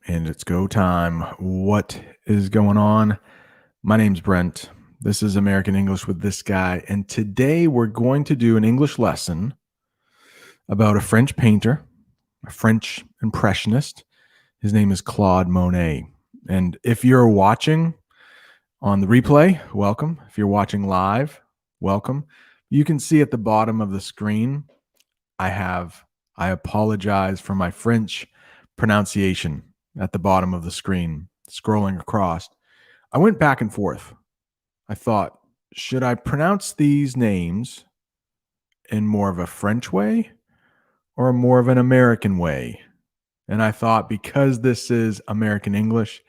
And it's go time. What is going on? My name's Brent. This is American English with this guy. And today we're going to do an English lesson about a French painter, a French Impressionist. His name is Claude Monet. And if you're watching on the replay, welcome. If you're watching live, welcome. You can see at the bottom of the screen, I apologize for my French pronunciation at the bottom of the screen, scrolling across. I went back and forth. I thought, should I pronounce these names in more of a French way or more of an American way? And I thought, because this is American English,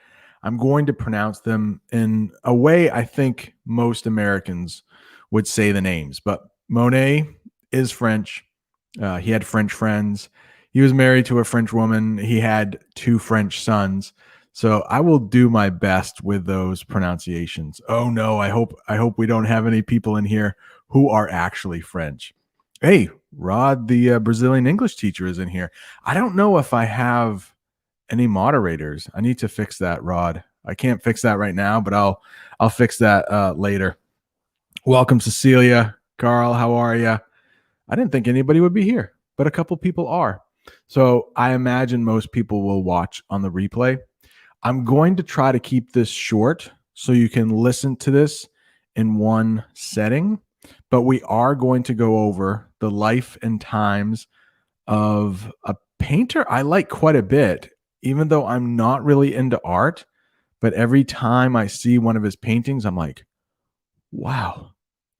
I'm going to pronounce them in a way I think most Americans would say the names. But Monet is French. He had French friends. He was married to a French woman. He had 2 French sons. So I will do my best with those pronunciations. Oh no, I hope we don't have any people in here who are actually French. Hey, Rod, the Brazilian English teacher, is in here. I don't know if I have any moderators. I need to fix that, Rod. I can't fix that right now, but I'll fix that later. Welcome, Cecilia. Carl, how are you? I didn't think anybody would be here, but a couple people are. So I imagine most people will watch on the replay. I'm going to try to keep this short so you can listen to this in one setting, but we are going to go over the life and times of a painter I like quite a bit, even though I'm not really into art. But every time I see one of his paintings, I'm like, wow,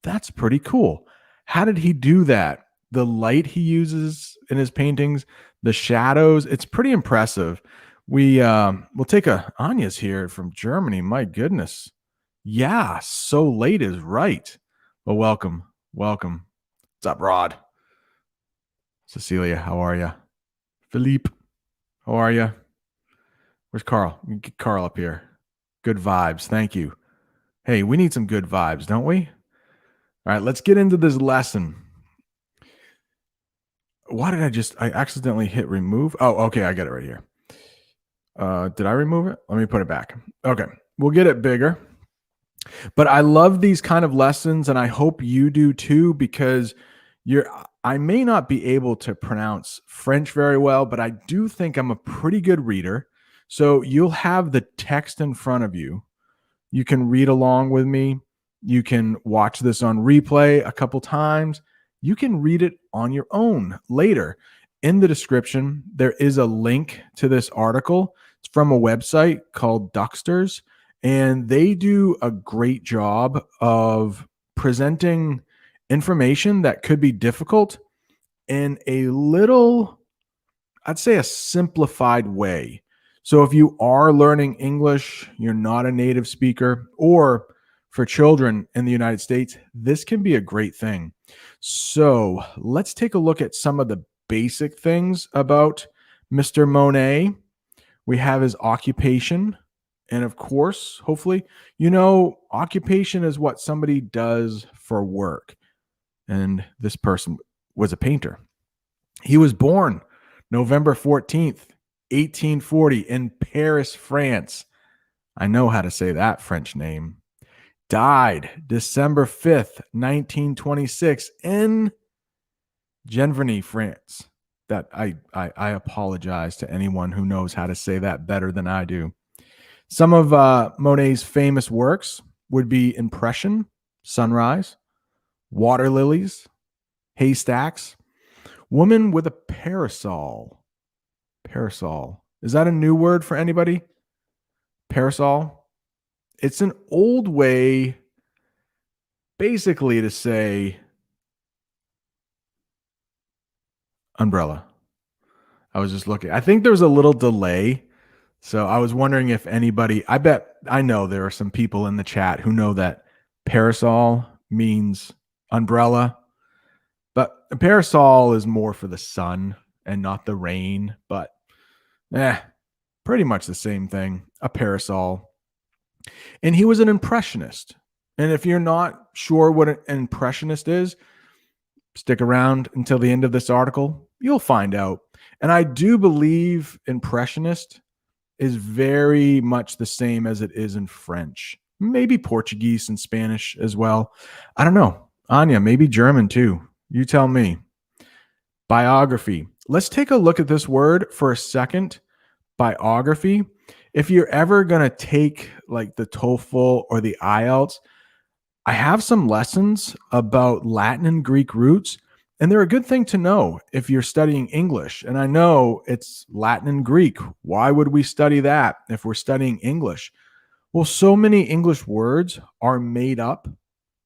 that's pretty cool. How did he do that? The light he uses in his paintings, the shadows, it's pretty impressive. We'll take Anya's here from Germany. My goodness. Yeah, so late is right. Well, welcome. What's up, Rod? Cecilia, how are you? Philippe, how are you? Where's Carl? Get Carl up here. Good vibes. Thank you. Hey, we need some good vibes, don't we? All right, let's get into this lesson. Why did I accidentally hit remove? Oh, okay, I get it right here. Did I remove it? Let me put it back. Okay, we'll get it bigger. But I love these kind of lessons, and I hope you do too, because I may not be able to pronounce French very well, but I do think I'm a pretty good reader. So you'll have the text in front of you. You can read along with me. You can watch this on replay a couple times. You can read it on your own later. In the description, there is a link to this article. It's from a website called Ducksters, and they do a great job of presenting information that could be difficult in a little, I'd say, a simplified way. So if you are learning English, you're not a native speaker, or for children in the United States, this can be a great thing. So let's take a look at some of the basic things about Mr. Monet. We have his occupation. And of course, hopefully, occupation is what somebody does for work. And this person was a painter. He was born November 14th, 1840 in Paris, France. I know how to say that French name. Died December 5th, 1926 in Genverny, France. That I apologize to anyone who knows how to say that better than I do. Some of Monet's famous works would be Impression, Sunrise, Water Lilies, Haystacks, Woman with a Parasol. Parasol. Is that a new word for anybody? Parasol? It's an old way basically to say umbrella. I was just looking. I think there's a little delay. So I was wondering if anybody, I know there are some people in the chat who know that parasol means umbrella, but a parasol is more for the sun and not the rain, but pretty much the same thing, a parasol. And he was an impressionist. And if you're not sure what an impressionist is, stick around until the end of this article. You'll find out. And I do believe impressionist is very much the same as it is in French. Maybe Portuguese and Spanish as well. I don't know. Anya, maybe German too. You tell me. Biography. Let's take a look at this word for a second. Biography. If you're ever going to take like the TOEFL or the IELTS, I have some lessons about Latin and Greek roots, and they're a good thing to know if you're studying English. And I know it's Latin and Greek. Why would we study that if we're studying English? Well, so many English words are made up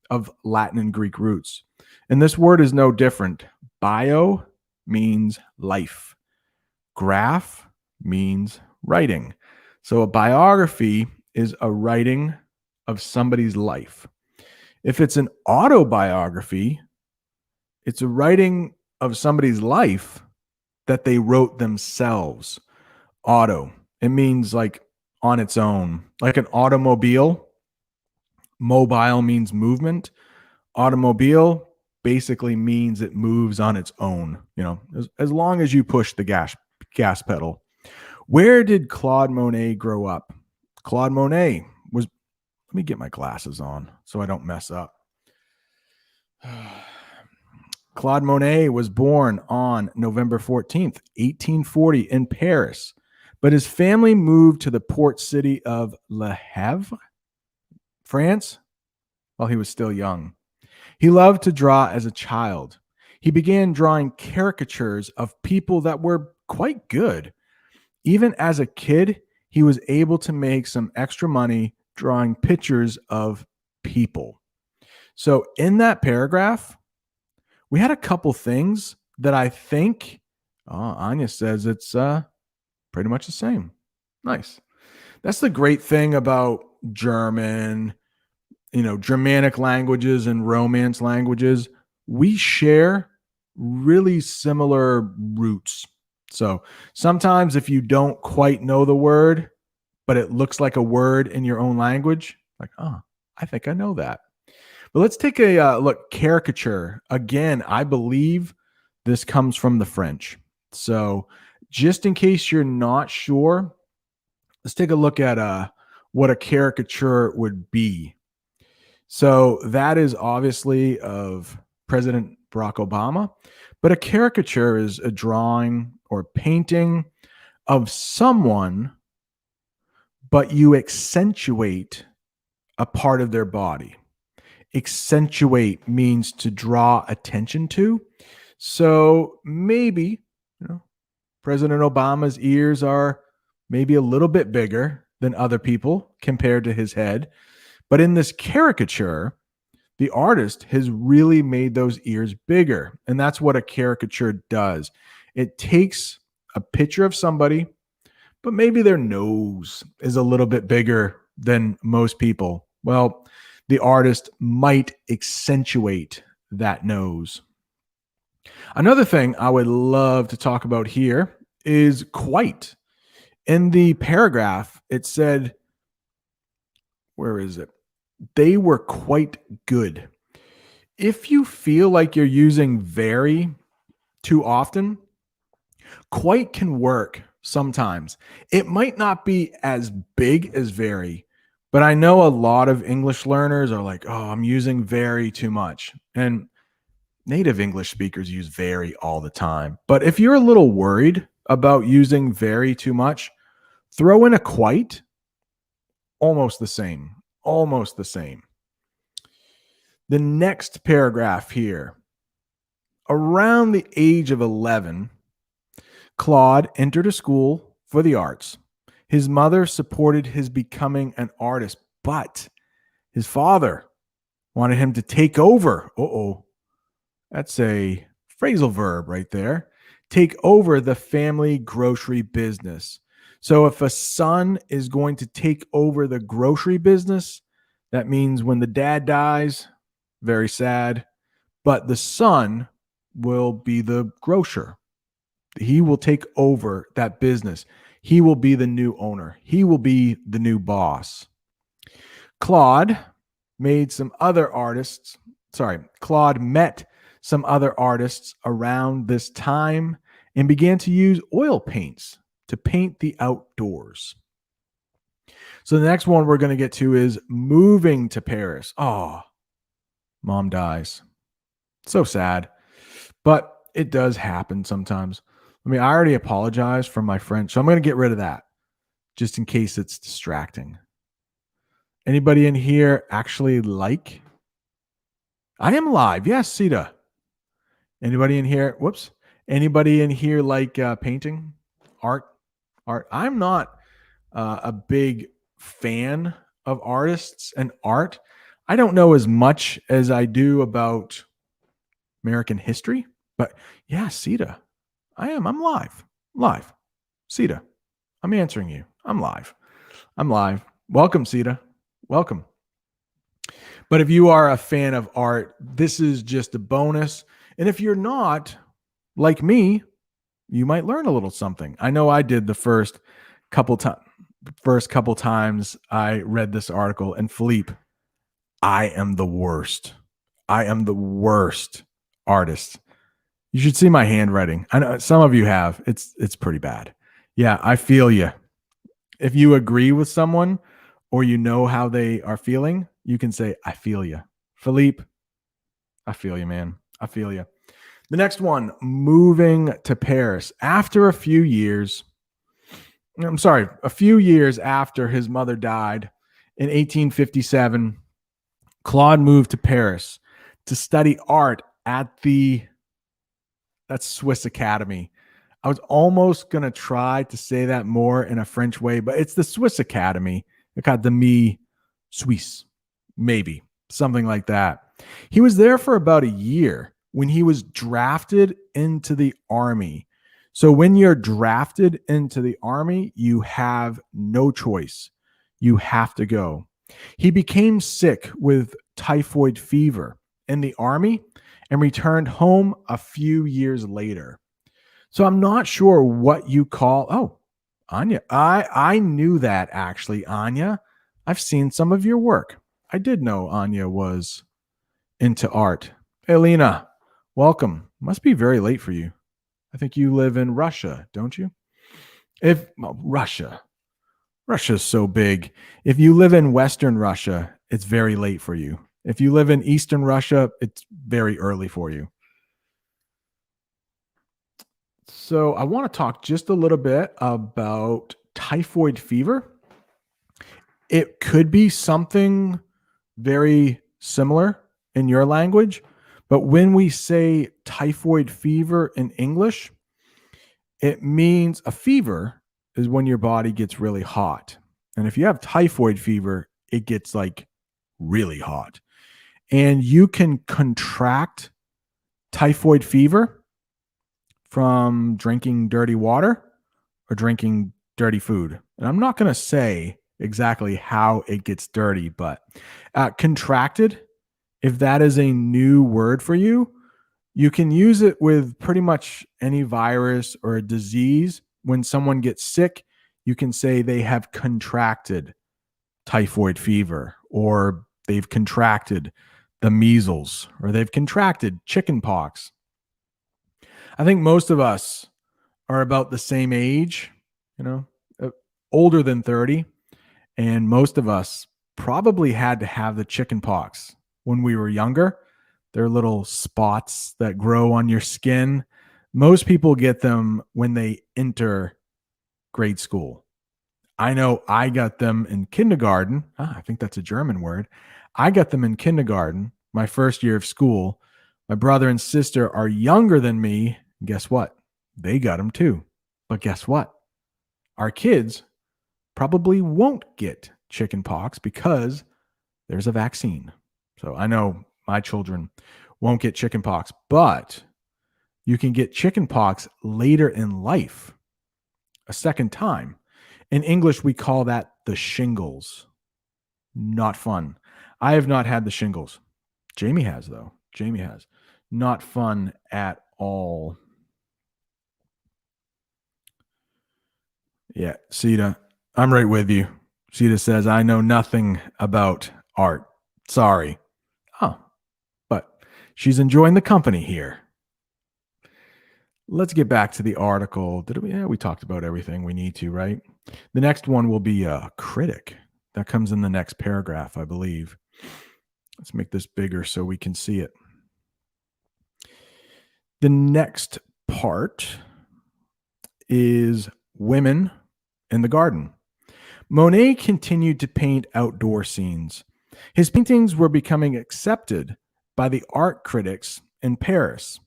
of Latin and Greek roots. And this word is no different. Bio means life. Graph means writing. So a biography is a writing of somebody's life. If it's an autobiography, it's a writing of somebody's life that they wrote themselves. Auto. It means like on its own, like an automobile. Mobile means movement. Automobile basically means it moves on its own, as long as you push the gas pedal. Where did Claude Monet grow up? Claude Monet was, let me get my glasses on so I don't mess up. Claude Monet was born on November 14th, 1840 in Paris, but his family moved to the port city of Le Havre, France, while he was still young. He loved to draw as a child. He began drawing caricatures of people that were quite good. Even as a kid, he was able to make some extra money drawing pictures of people. So in that paragraph, we had a couple things that I think, Anya says it's pretty much the same. Nice. That's the great thing about German, Germanic languages and Romance languages. We share really similar roots. So sometimes if you don't quite know the word, but it looks like a word in your own language, like, I think I know that. But let's take a look. Caricature. Again, I believe this comes from the French. So just in case you're not sure, let's take a look at what a caricature would be. So that is obviously of President Barack Obama, but a caricature is a drawing or painting of someone, but you accentuate a part of their body. Accentuate means to draw attention to. So maybe, President Obama's ears are maybe a little bit bigger than other people compared to his head. But in this caricature, the artist has really made those ears bigger. And that's what a caricature does. It takes a picture of somebody, but maybe their nose is a little bit bigger than most people. Well, the artist might accentuate that nose. Another thing I would love to talk about here is quite. In the paragraph, it said, where is it? They were quite good. If you feel like you're using very too often, quite can work sometimes. It might not be as big as very, but I know a lot of English learners are like, I'm using very too much. And native English speakers use very all the time. But if you're a little worried about using very too much, throw in a quite. Almost the same. Almost the same. The next paragraph here. Around the age of 11, Claude entered a school for the arts. His mother supported his becoming an artist, but his father wanted him to take over. That's a phrasal verb right there. Take over the family grocery business. So if a son is going to take over the grocery business, that means when the dad dies, very sad, but the son will be the grocer. He will take over that business. He will be the new owner. He will be the new boss. Claude met some other artists around this time and began to use oil paints to paint the outdoors. So the next one we're going to get to is moving to Paris. Oh, mom dies. So sad. But it does happen sometimes. I mean, I already apologized for my French, so I'm going to get rid of that just in case it's distracting. Anybody in here actually like? I am live. Yes, Sita. Anybody in here? Whoops. Anybody in here like painting, art? I'm not a big fan of artists and art. I don't know as much as I do about American history, but yeah, Sita. I'm live. Live. Sita. I'm answering you. I'm live. Welcome, Sita. Welcome. But if you are a fan of art, this is just a bonus. And if you're not, like me, you might learn a little something. I know I did the first couple times I read this article. And Philippe, I am the worst. I am the worst artist. You should see my handwriting. I know some of you have. It's pretty bad. Yeah, I feel you. If you agree with someone or you know how they are feeling, you can say, I feel you. Philippe, I feel you, man. I feel you. The next one, moving to Paris. After a few years after his mother died in 1857, Claude moved to Paris to study art at that's Swiss Academy. I was almost going to try to say that more in a French way, but it's the Swiss Academy, Académie Suisse, maybe something like that. He was there for about a year when he was drafted into the army. So when you're drafted into the army, you have no choice. You have to go. He became sick with typhoid fever in the army and returned home a few years later. So I'm not sure what you call. Oh, Anya. I knew that actually, Anya. I've seen some of your work. I did know Anya was into art. Elena, welcome. Must be very late for you. I think you live in Russia, don't you? Russia's so big. If you live in Western Russia, it's very late for you. If you live in Eastern Russia, it's very early for you. So I want to talk just a little bit about typhoid fever. It could be something very similar in your language, but when we say typhoid fever in English, it means a fever is when your body gets really hot. And if you have typhoid fever, it gets like really hot. And you can contract typhoid fever from drinking dirty water or drinking dirty food. And I'm not going to say exactly how it gets dirty, but contracted, if that is a new word for you, you can use it with pretty much any virus or a disease. When someone gets sick, you can say they have contracted typhoid fever, or they've contracted the measles, or they've contracted chickenpox. I think most of us are about the same age, older than 30. And most of us probably had to have the chickenpox when we were younger. They're little spots that grow on your skin. Most people get them when they enter grade school. I know I got them in kindergarten. I think that's a German word. I got them in kindergarten, my first year of school. My brother and sister are younger than me. Guess what? They got them too. But guess what? Our kids probably won't get chickenpox because there's a vaccine. So I know my children won't get chickenpox, but you can get chickenpox later in life, a second time. In English, we call that the shingles. Not fun. I have not had the shingles. Jamie has, though. Jamie has. Not fun at all. Yeah, Sita, I'm right with you. Sita says, I know nothing about art. Sorry. Oh, but she's enjoying the company here. Let's get back to the article. We talked about everything we need to, right? The next one will be a critic. That comes in the next paragraph, I believe. Let's make this bigger so we can see it. The next part is women in the garden. Monet continued to paint outdoor scenes. His paintings were becoming accepted by the art critics in Paris.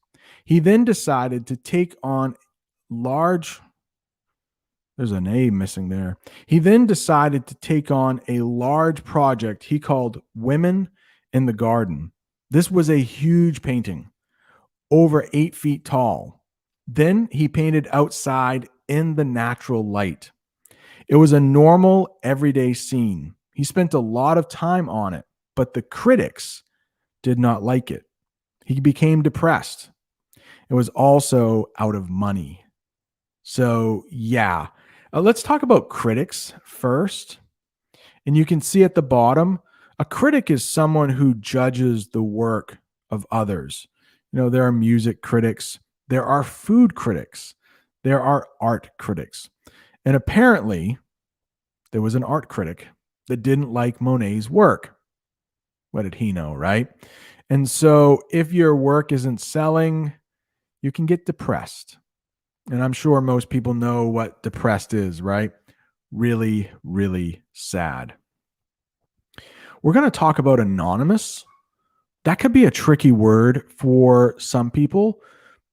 He then decided to take on large There's an A missing there. He then decided to take on a large project he called Women in the Garden. This was a huge painting, over 8 feet tall. Then he painted outside in the natural light. It was a normal, everyday scene. He spent a lot of time on it, but the critics did not like it. He became depressed. It was also out of money. So, yeah. Let's talk about critics first. And you can see at the bottom, a critic is someone who judges the work of others. There are music critics, there are food critics, there are art critics. And apparently, there was an art critic that didn't like Monet's work. What did he know, right? And so if your work isn't selling, you can get depressed. And I'm sure most people know what depressed is, right? Really, really sad. We're going to talk about anonymous. That could be a tricky word for some people,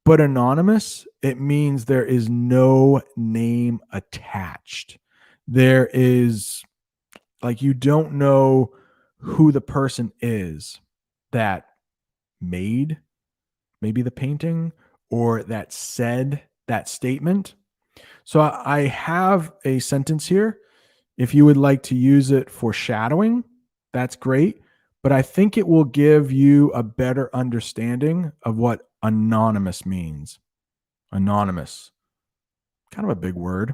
but anonymous, it means there is no name attached. There is, like, you don't know who the person is that made maybe the painting or that said that statement. So I have a sentence here. If you would like to use it for shadowing, that's great. But I think it will give you a better understanding of what anonymous means. Anonymous, kind of a big word.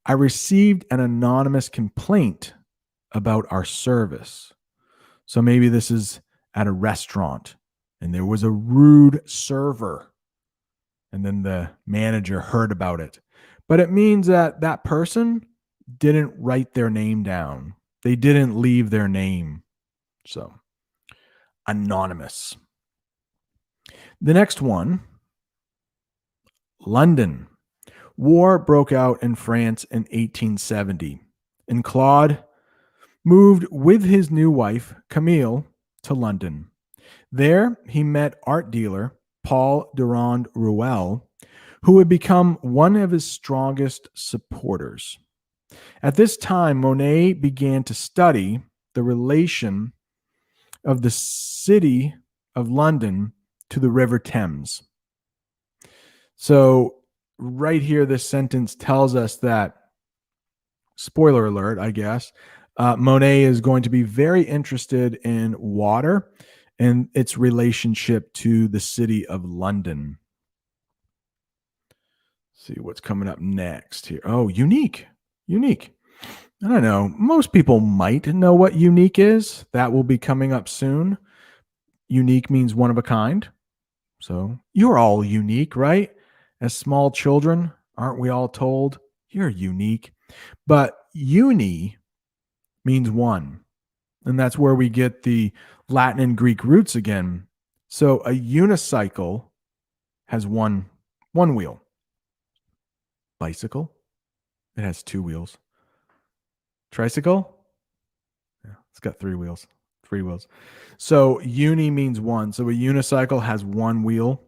I received an anonymous complaint about our service. So maybe this is at a restaurant and there was a rude server. And then the manager heard about it. But it means that that person didn't write their name down. They didn't leave their name. So, anonymous. The next one, London. War broke out in France in 1870, and Claude moved with his new wife, Camille, to London. There, he met art dealer Paul Durand Ruel, who would become one of his strongest supporters. At this time, Monet began to study the relation of the city of London to the River Thames. So, right here, this sentence tells us that, spoiler alert, I guess, Monet is going to be very interested in water and its relationship to the city of London. Let's see what's coming up next here. Oh, unique. Unique. I don't know. Most people might know what unique is. That will be coming up soon. Unique means one of a kind. So you're all unique, right? As small children, aren't we all told you're unique? But uni means one. And that's where we get the Latin and Greek roots again. So a unicycle has one wheel. Bicycle, it has 2 wheels. Tricycle, yeah, it's got 3 wheels. 3 wheels. So uni means one. So a unicycle has 1 wheel.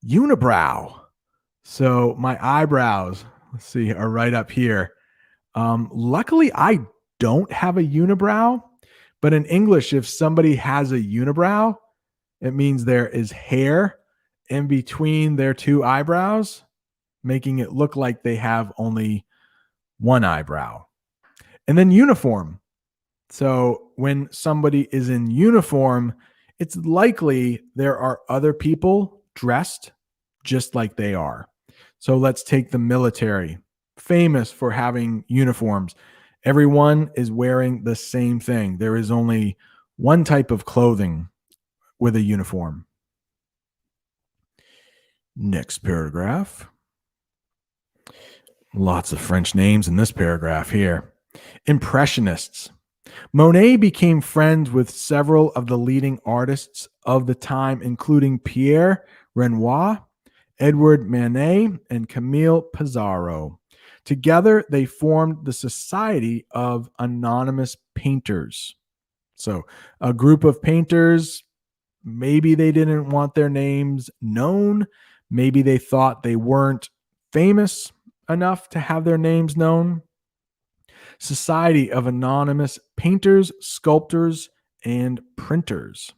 Unibrow. So my eyebrows, let's see, are right up here. Luckily, I don't have a unibrow. But in English, if somebody has a unibrow, it means there is hair in between their 2 eyebrows, making it look like they have only 1 eyebrow. And then uniform. So when somebody is in uniform, it's likely there are other people dressed just like they are. So let's take the military, famous for having uniforms. Everyone is wearing the same thing. There is only one type of clothing with a uniform. Next paragraph. Lots of French names in this paragraph here. Impressionists. Monet became friends with several of the leading artists of the time, including Pierre Renoir, Edward Manet, and Camille Pissarro. Together, they formed the Society of Anonymous Painters. So, a group of painters, maybe they didn't want their names known. Maybe they thought they weren't famous enough to have their names known. Society of Anonymous Painters, Sculptors, and Printers.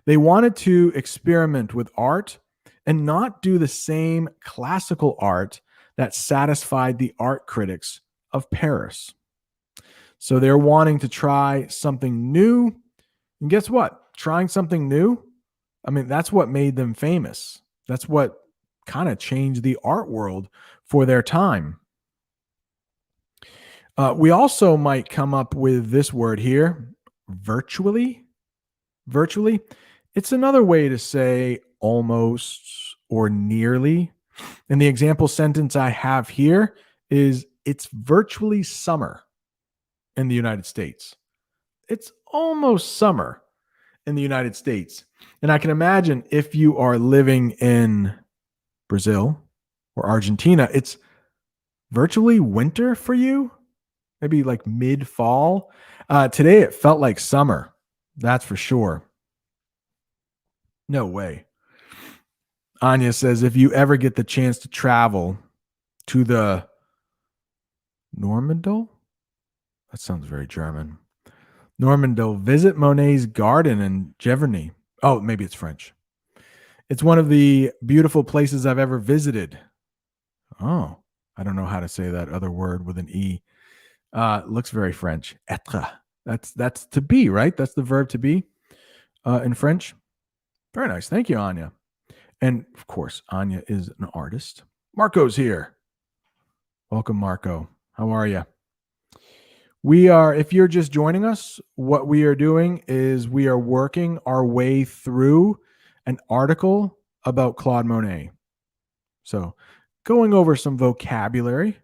They wanted to experiment with art and not do the same classical art that satisfied the art critics of Paris. So they're wanting to try something new. And guess what? Trying something new, I mean, that's what made them famous. That's what kind of changed the art world for their time. We also might come up with this word here, virtually. Virtually. It's another way to say almost or nearly. And the example sentence I have here is it's virtually summer in the United States. It's almost summer in the United States. And I can imagine if you are living in Brazil or Argentina, it's virtually winter for you, maybe like mid fall. Today, it felt like summer. That's for sure. No way. Anya says, if you ever get the chance to travel to the Normandie, that sounds very German. Normandie, visit Monet's garden in Giverny. Oh, maybe it's French. It's one of the beautiful places I've ever visited. Oh, I don't know how to say that other word with an E. Looks very French. Être. That's to be, right? That's the verb to be in French. Very nice. Thank you, Anya. And of course, Anya is an artist. Marco's here. Welcome, Marco. How are you? We are, if you're just joining us, what we are doing is we are working our way through an article about Claude Monet. So, going over some vocabulary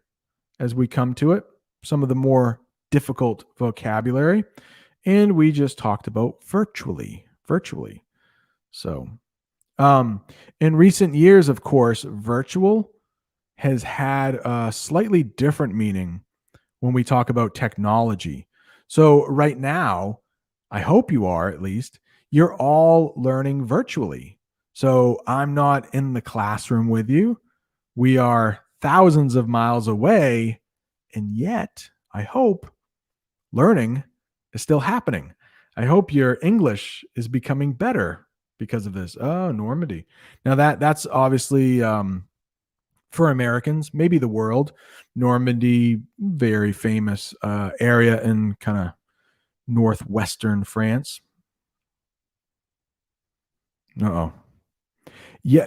as we come to it, some of the more difficult vocabulary. And we just talked about virtually. So, in recent years, of course, virtual has had a slightly different meaning when we talk about technology. So right now, I hope you are at least, you're all learning virtually. So I'm not in the classroom with you. We are thousands of miles away. And yet, I hope learning is still happening. I hope your English is becoming better because of this. Oh, Normandy. Now that's obviously for Americans, maybe the world. Normandy, very famous area in kind of northwestern France. Uh-oh. Yeah,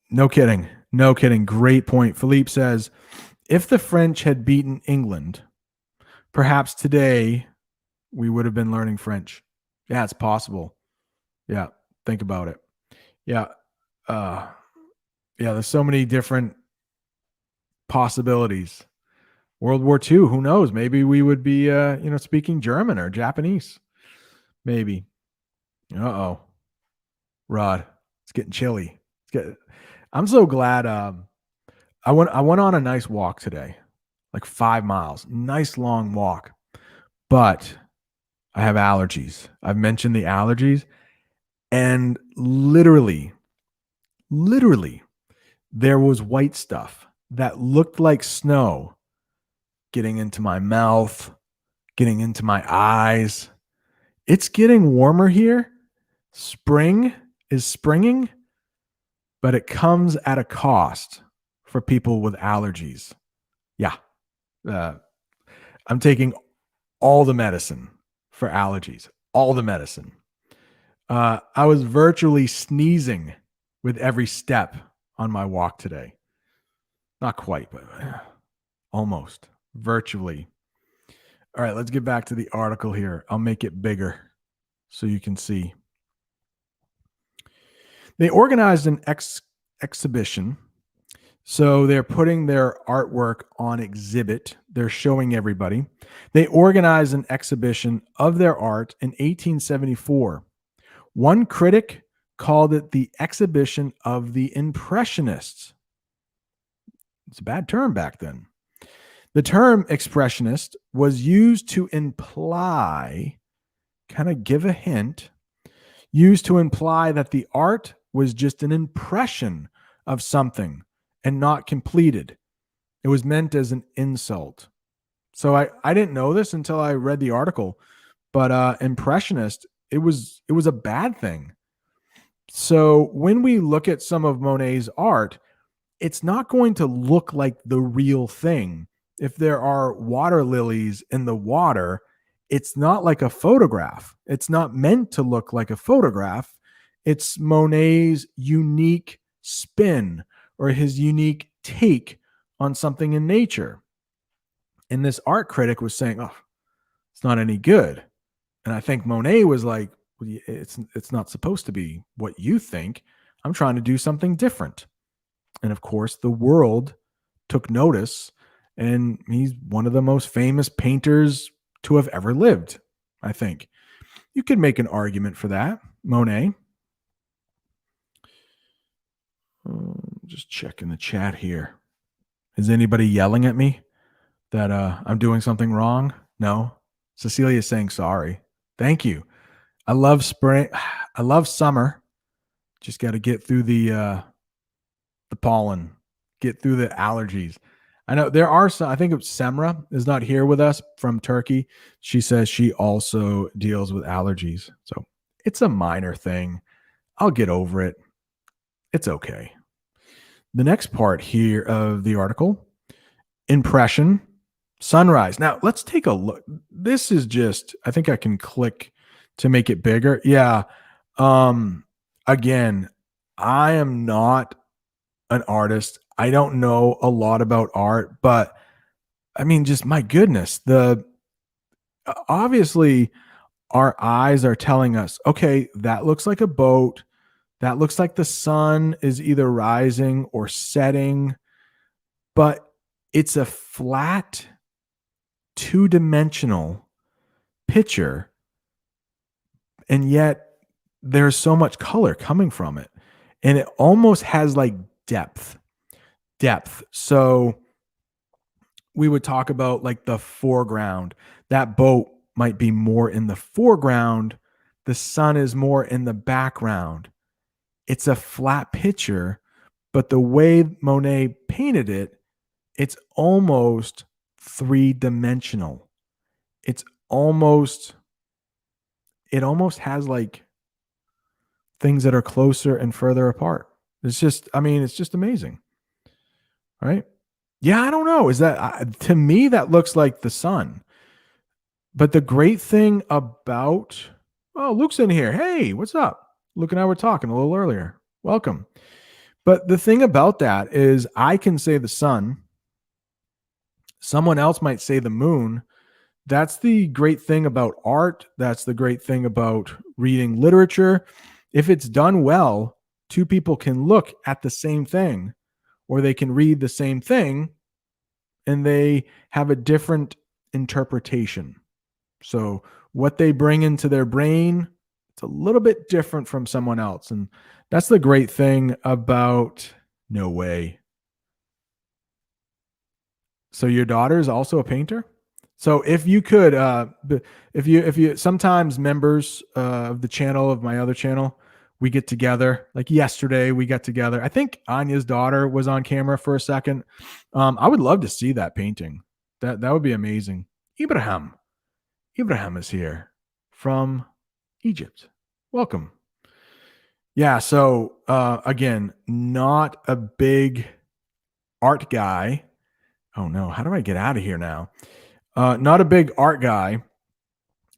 no kidding. No kidding. Great point. Philippe says, if the French had beaten England, perhaps today we would have been learning French. Yeah, it's possible. Yeah, think about it. Yeah. There's so many different possibilities. World War II, who knows? Maybe we would be, speaking German or Japanese. Maybe. Uh-oh. Rod, it's getting chilly. I'm so glad. I went on a nice walk today, like 5 miles. Nice long walk. But I have allergies. I've mentioned the allergies. And literally, there was white stuff that looked like snow getting into my mouth, getting into my eyes. It's getting warmer here. Spring is springing, but it comes at a cost for people with allergies. Yeah. I'm taking all the medicine for allergies, all the medicine. I was virtually sneezing with every step on my walk today. Not quite, but almost. Virtually. All right, let's get back to the article here. I'll make it bigger so you can see. They organized an exhibition So they're putting their artwork on exhibit. They're showing everybody. They organized an exhibition of their art in 1874. One critic called it the exhibition of the Impressionists. It's a bad term back then. The term expressionist was used to imply, kind of give a hint, used to imply that the art was just an impression of something and not completed. It was meant as an insult. So I didn't know this until I read the article, but impressionist, it was a bad thing. So when we look at some of Monet's art, it's not going to look like the real thing. If there are water lilies in the water, it's not like a photograph. It's not meant to look like a photograph. It's Monet's unique spin or his unique take on something in nature. And this art critic was saying, oh, it's not any good. And I think Monet was like, well, it's not supposed to be what you think. I'm trying to do something different. And of course, the world took notice, and he's one of the most famous painters to have ever lived, I think. You could make an argument for that, Monet. Just checking the chat here. Is anybody yelling at me that I'm doing something wrong? No? Cecilia's saying sorry. Thank you. I love spring. I love summer. Just got to get through the pollen, get through the allergies. I know there are some. I think Semra is not here with us from Turkey. She says she also deals with allergies. So it's a minor thing. I'll get over it. It's okay. The next part here of the article, impression, sunrise. Now let's take a look. This is just, I think I can click to make it bigger. Yeah. Again, I am not an artist. I don't know a lot about art, but I mean, just my goodness, obviously our eyes are telling us, okay, that looks like a boat. That looks like the sun is either rising or setting, but it's a flat, two-dimensional picture. And yet there's so much color coming from it. And it almost has like depth. So we would talk about like the foreground. That boat might be more in the foreground. The sun is more in the background. It's a flat picture, but the way Monet painted it, it's almost three-dimensional. It almost has like things that are closer and further apart. It's just amazing. All right. Yeah, I don't know. Is that to me that looks like the sun. But the great thing about Luke's in here. Hey, what's up? Luke and I were talking a little earlier. Welcome. But the thing about that is I can say the sun. Someone else might say the moon. That's the great thing about art. That's the great thing about reading literature. If it's done well, two people can look at the same thing, or they can read the same thing, and they have a different interpretation. So what they bring into their brain, it's a little bit different from someone else. And that's the great thing about no way. So your daughter is also a painter? So if you could, if you sometimes members of the channel, of my other channel, we get together. Like yesterday, we got together. I think Anya's daughter was on camera for a second. I would love to see that painting. That would be amazing. Ibrahim is here from Egypt. Welcome. Yeah. So again, not a big art guy. Oh no, how do I get out of here now? Not a big art guy.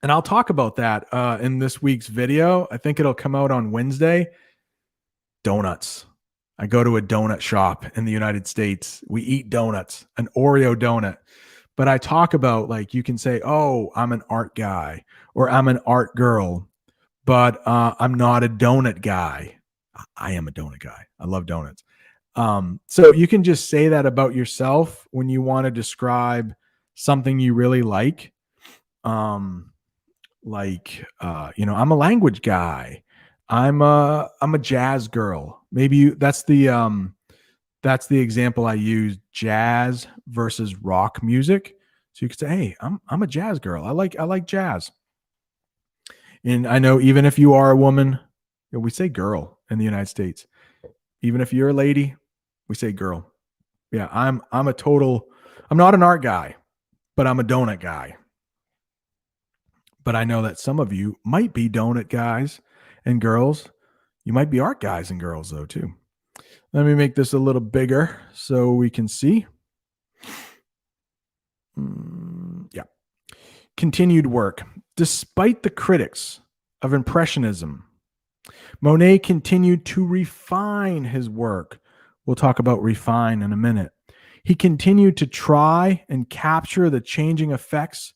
And I'll talk about that in this week's video. I think it'll come out on Wednesday. Donuts. I go to a donut shop in the United States. We eat donuts, an Oreo donut. But I talk about, like, you can say, oh, I'm an art guy or I'm an art girl, but I'm not a donut guy. I am a donut guy. I love donuts. So you can just say that about yourself when you want to describe something you really like. I'm a language guy. I'm a jazz girl. Maybe that's the example I use, jazz versus rock music. So you could say, hey, I'm a jazz girl. I like jazz. And I know even if you are a woman, we say girl in the United States. Even if you're a lady, we say girl. Yeah, I'm not an art guy, but I'm a donut guy. But I know that some of you might be donut guys and girls. You might be art guys and girls though too. Let me make this a little bigger so we can see. Yeah. Continued work. Despite the critics of Impressionism, Monet continued to refine his work. We'll talk about refine in a minute. He continued to try and capture the changing effects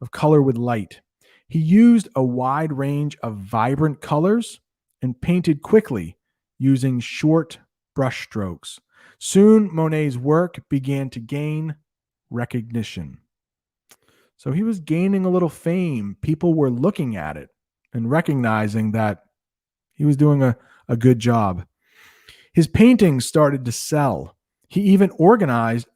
of color with light. He used a wide range of vibrant colors and painted quickly using short brush strokes. Soon, Monet's work began to gain recognition. So he was gaining a little fame. People were looking at it and recognizing that he was doing a good job. His paintings started to sell. He even organized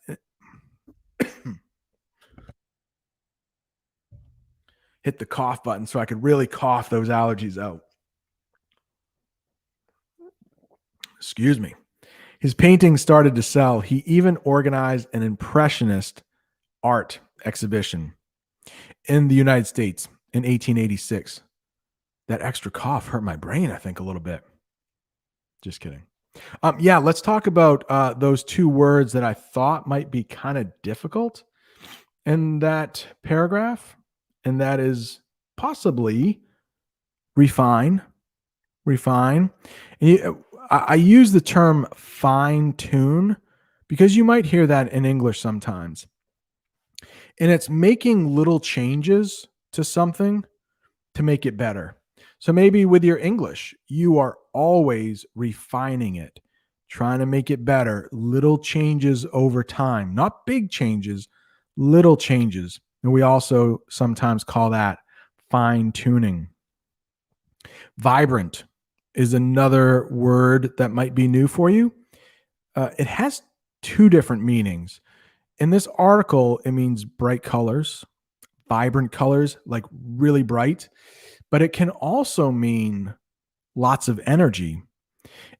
hit the cough button so I could really cough those allergies out. Excuse me. His paintings started to sell. He even organized an Impressionist art exhibition in the United States in 1886. That extra cough hurt my brain, I think, a little bit. Just kidding. Let's talk about those two words that I thought might be kind of difficult in that paragraph, and that is possibly refine. Refine. I use the term fine tune because you might hear that in English sometimes. And it's making little changes to something to make it better. So maybe with your English, you are always refining it, trying to make it better, little changes over time, not big changes, little changes. And we also sometimes call that fine tuning. Vibrant is another word that might be new for you. It has two different meanings. In this article, it means bright colors, vibrant colors, like really bright, but it can also mean lots of energy.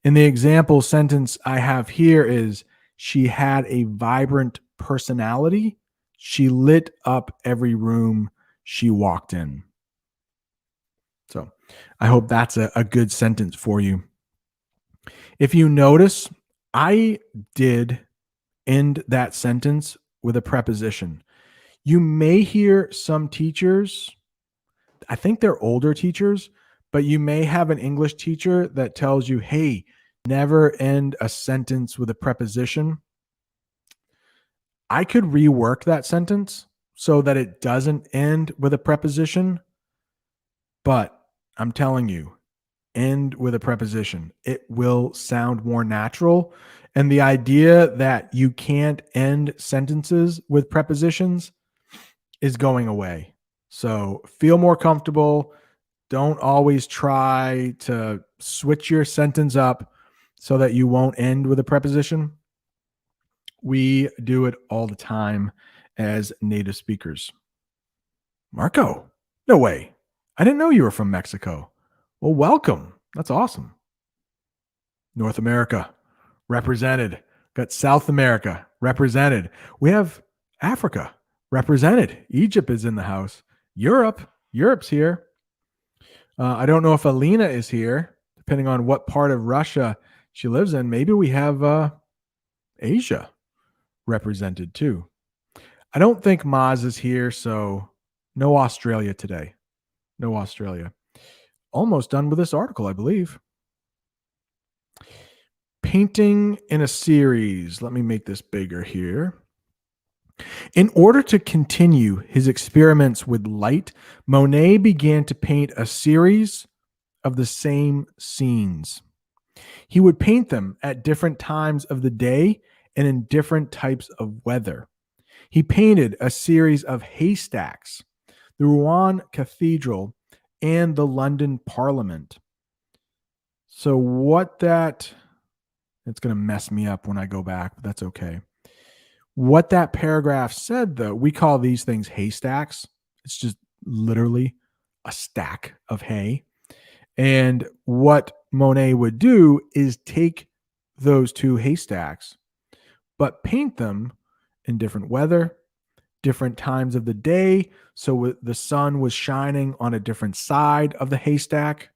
In the example sentence I have here is, she had a vibrant personality. She lit up every room she walked in. So I hope that's a good sentence for you. If you notice, I did end that sentence with a preposition. You may hear some teachers, I think they're older teachers, but you may have an English teacher that tells you, hey, never end a sentence with a preposition. I could rework that sentence so that it doesn't end with a preposition, but I'm telling you, end with a preposition. It will sound more natural. And the idea that you can't end sentences with prepositions is going away. So feel more comfortable. Don't always try to switch your sentence up so that you won't end with a preposition. We do it all the time as native speakers. Marco, no way. I didn't know you were from Mexico. Well, welcome. That's awesome. North America represented. Got South America represented. We have Africa represented. Egypt is in the house. Europe's here. I don't know if Alina is here, depending on what part of Russia she lives in. Maybe we have Asia represented too. I don't think Maz is here, so no Australia today. No Australia. Almost done with this article, I believe. Painting in a series. Let me make this bigger here. In order to continue his experiments with light, Monet began to paint a series of the same scenes. He would paint them at different times of the day and in different types of weather. He painted a series of haystacks, the Rouen Cathedral, and the London Parliament. So it's going to mess me up when I go back, but that's okay. What that paragraph said, though, we call these things haystacks. It's just literally a stack of hay. And what Monet would do is take those two haystacks, but paint them in different weather, different times of the day. So the sun was shining on a different side of the haystack.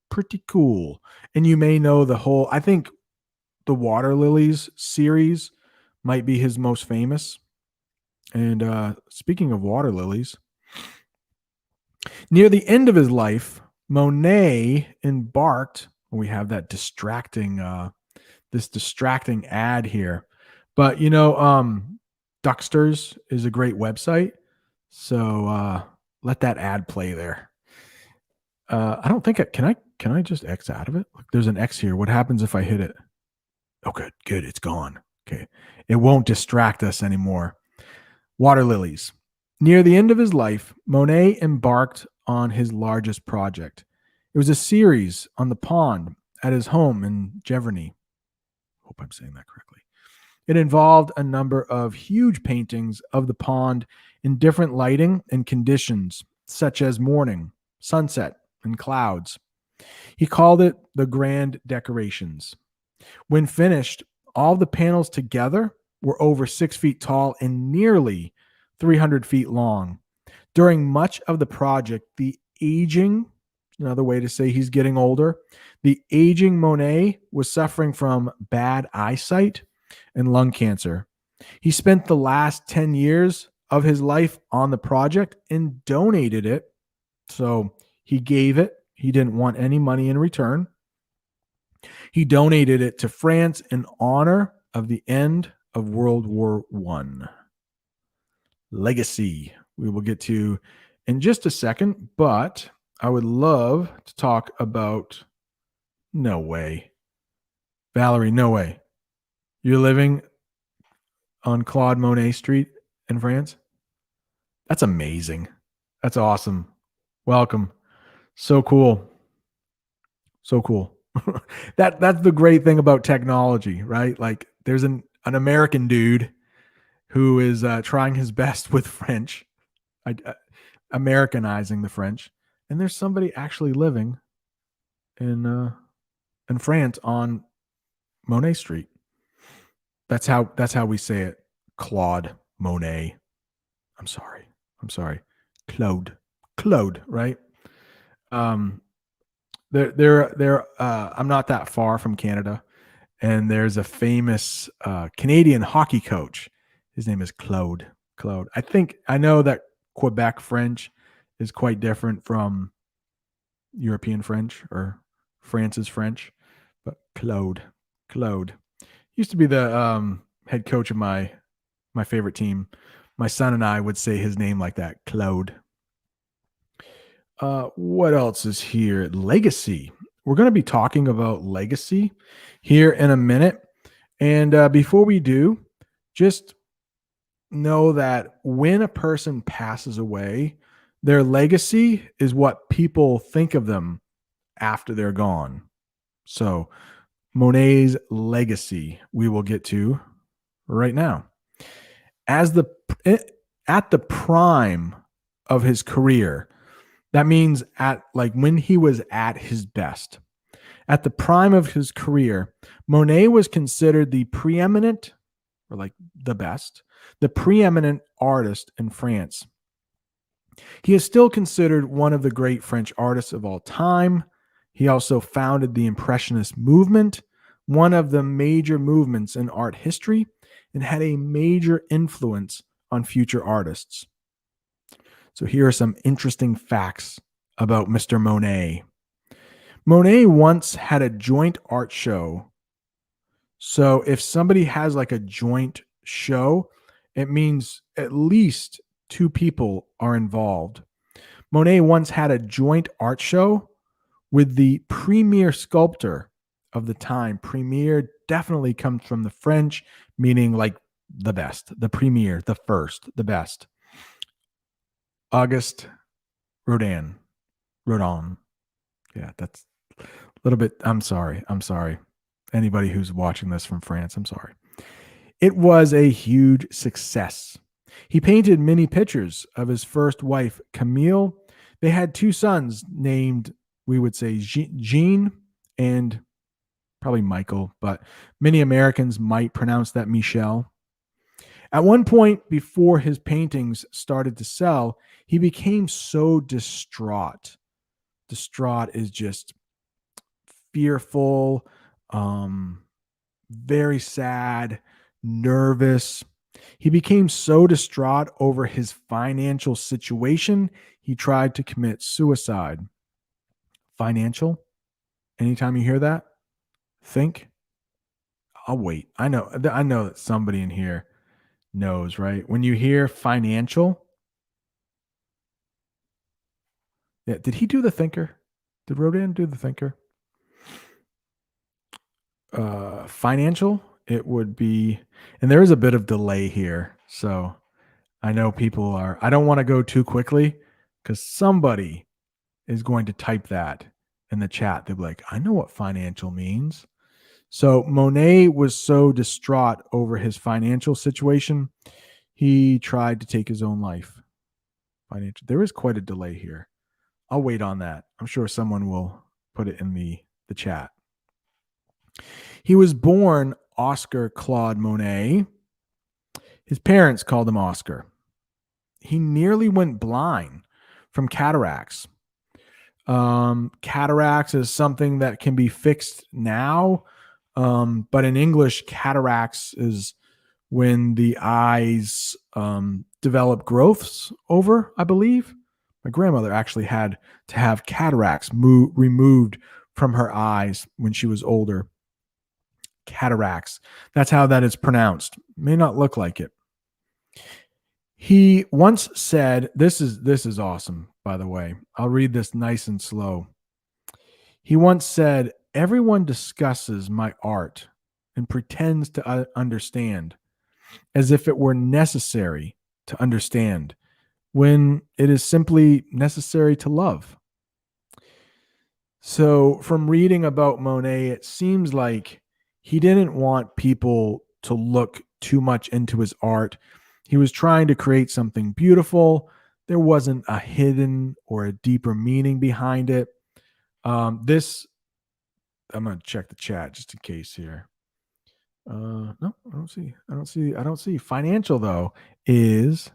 Pretty cool. And you may know I think the Water Lilies series might be his most famous. And speaking of water lilies, near the end of his life, Monet embarked. We have that distracting ad here, but Ducksters is a great website, so let that ad play there. I don't think can I just X out of it? Look, there's an X here. What happens if I hit it? Oh, good. It's gone. Okay. It won't distract us anymore. Water lilies. Near the end of his life, Monet embarked on his largest project. It was a series on the pond at his home in Giverny. Hope I'm saying that correctly. It involved a number of huge paintings of the pond in different lighting and conditions, such as morning, sunset, and clouds. He called it the Grand Decorations. When finished, all the panels together were over 6 feet tall and nearly 300 feet long. During much of the project, another way to say he's getting older, the aging Monet was suffering from bad eyesight and lung cancer. He spent the last 10 years of his life on the project and donated it. So he gave it. He didn't want any money in return. He donated it to France in honor of the end of World War I. Legacy, we will get to in just a second, but I would love to talk about No way. Valerie, no way. You're living on Claude Monet Street in France? That's amazing. That's awesome. Welcome. So cool. So cool. That's the great thing about technology, right? Like there's an American dude who is trying his best with French, Americanizing the French, and there's somebody actually living in France on Monet Street. That's how we say it. Claude Monet. I'm sorry. Claude, right? I'm not that far from Canada, and there's a famous Canadian hockey coach. His name is Claude. I know that Quebec French is quite different from European French or France's French, but Claude used to be the head coach of my favorite team. My son and I would say his name like that, Claude. What else is here? Legacy. We're going to be talking about legacy here in a minute. And before we do, just know that when a person passes away, their legacy is what people think of them after they're gone. So Monet's legacy we will get to right now. At the prime of his career, that means when he was at his best. At the prime of his career, Monet was considered the preeminent artist in France. He is still considered one of the great French artists of all time. He also founded the Impressionist movement, one of the major movements in art history, and had a major influence on future artists. So here are some interesting facts about Mr. Monet. Monet once had a joint art show. So if somebody has like a joint show, it means at least two people are involved. Monet once had a joint art show with the premier sculptor of the time. Premier definitely comes from the French, meaning like the best, the premier, the first, the best. Auguste Rodin. Rodin. Yeah, that's a little bit. I'm sorry. I'm sorry. Anybody who's watching this from France, I'm sorry. It was a huge success. He painted many pictures of his first wife, Camille. They had two sons named, we would say, Jean and probably Michael, but many Americans might pronounce that Michel. At one point, before his paintings started to sell, he became so distraught. Distraught is just fearful, very sad, nervous. He became so distraught over his financial situation, he tried to commit suicide. Financial? Anytime you hear that, think, I'll wait. I know that somebody in here knows, right? When you hear financial, yeah, did he do the thinker? Did Rodin do the thinker? Financial, it would be, and there is a bit of delay here. So I know people are, I don't want to go too quickly because somebody is going to type that in the chat. They'll be like, I know what financial means. So Monet was so distraught over his financial situation, he tried to take his own life. Financial. There is quite a delay here. I'll wait on that. I'm sure someone will put it in the chat. He was born Oscar Claude Monet. His parents called him Oscar. He nearly went blind from cataracts. Cataracts is something that can be fixed now, but in English, cataracts is when the eyes develop growths over, I believe. My grandmother actually had to have cataracts removed from her eyes when she was older. Cataracts. That's how that is pronounced. May not look like it. He once said, this is awesome, by the way. I'll read this nice and slow. He once said, everyone discusses my art and pretends to understand as if it were necessary to understand when it is simply necessary to love. So from reading about Monet, it seems like he didn't want people to look too much into his art. He was trying to create something beautiful. There wasn't a hidden or a deeper meaning behind it. I'm going to check the chat just in case here. No, I don't see. Financial though is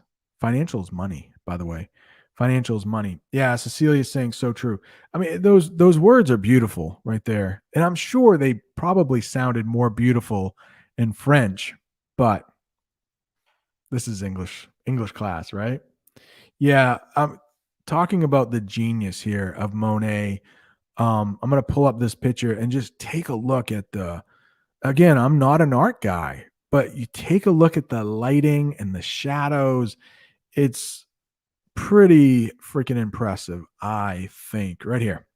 money, by the way. Financial is money. Yeah, Cecilia's saying so true. I mean, those words are beautiful right there. And I'm sure they probably sounded more beautiful in French, but this is English class, right? Yeah, I'm talking about the genius here of Monet. I'm going to pull up this picture and just take a look at again, I'm not an art guy, but you take a look at the lighting and the shadows. It's pretty freaking impressive, I think. Right here.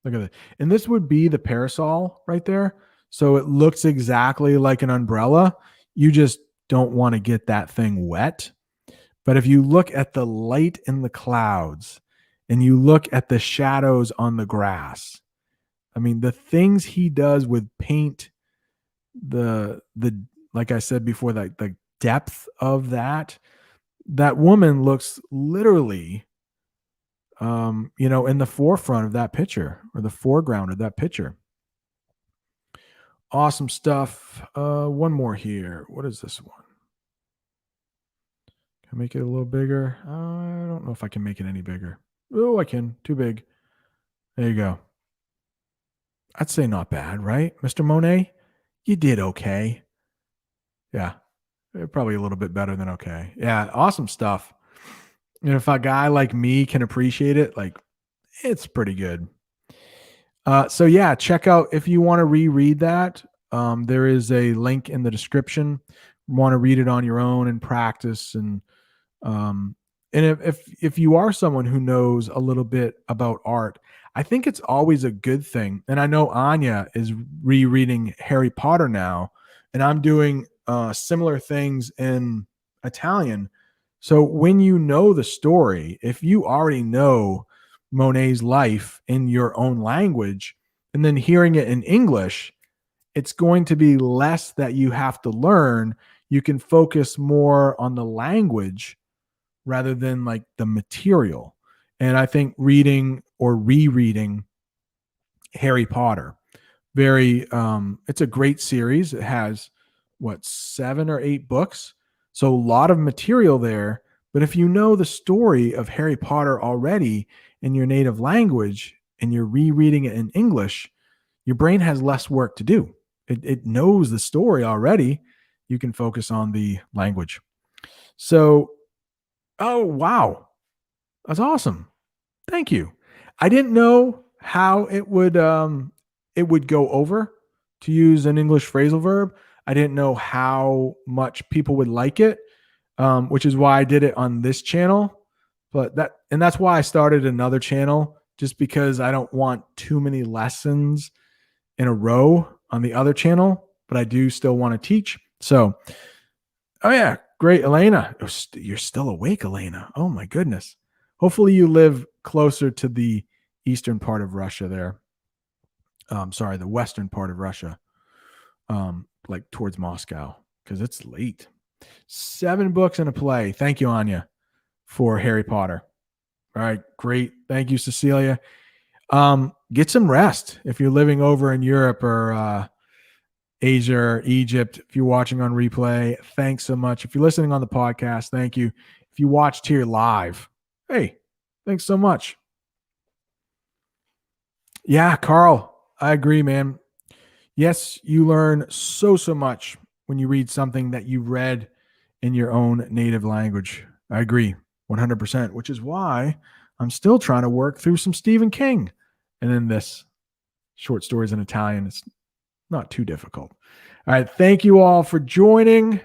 Look at it. And this would be the parasol right there. So it looks exactly like an umbrella. You just don't want to get that thing wet. But if you look at the light in the clouds and you look at the shadows on the grass, I mean, the things he does with paint, the like I said before, the depth of that woman looks literally in the forefront of that picture or the foreground of that picture. Awesome stuff. One more here. What is this one? Can I make it a little bigger? I don't know if I can make it any bigger. Oh, I can. Too big. There you go. I'd say not bad, right? Mr. Monet, you did okay. Yeah. Probably a little bit better than okay. Yeah. Awesome stuff. And if a guy like me can appreciate it, like, it's pretty good. So yeah, check out if you want to reread that. There is a link in the description. Want to read it on your own and practice, and if you are someone who knows a little bit about art, I think it's always a good thing. And I know Anya is rereading Harry Potter now, and I'm doing similar things in Italian. So when you know the story, if you already know Monet's life in your own language, and then hearing it in English, it's going to be less that you have to learn. You can focus more on the language rather than like the material. And I think reading or rereading Harry Potter, it's a great series. It has what, 7 or 8 books. So a lot of material there. But if you know the story of Harry Potter already in your native language and you're rereading it in English, your brain has less work to do. It knows the story already. You can focus on the language. So, oh, wow. That's awesome. Thank you. I didn't know how it would go over to use an English phrasal verb. I didn't know how much people would like it, which is why I did it on this channel. That's why I started another channel, just because I don't want too many lessons in a row on the other channel, but I do still want to teach. So, oh yeah, great, Elena. You're still awake, Elena. Oh my goodness. Hopefully you live closer to the eastern part of Russia there. Sorry, the western part of Russia, like towards Moscow, because it's late. 7 books and a play. Thank you, Anya, for Harry Potter. All right, great. Thank you, Cecilia. Get some rest if you're living over in Europe or Asia or Egypt. If you're watching on replay, thanks so much. If you're listening on the podcast, thank you. If you watched here live, hey, thanks so much. Yeah, Carl, I agree, man. Yes, you learn so much when you read something that you read in your own native language. I agree 100%, which is why I'm still trying to work through some Stephen King. And then this short stories in Italian. It's not too difficult. All right. Thank you all for joining.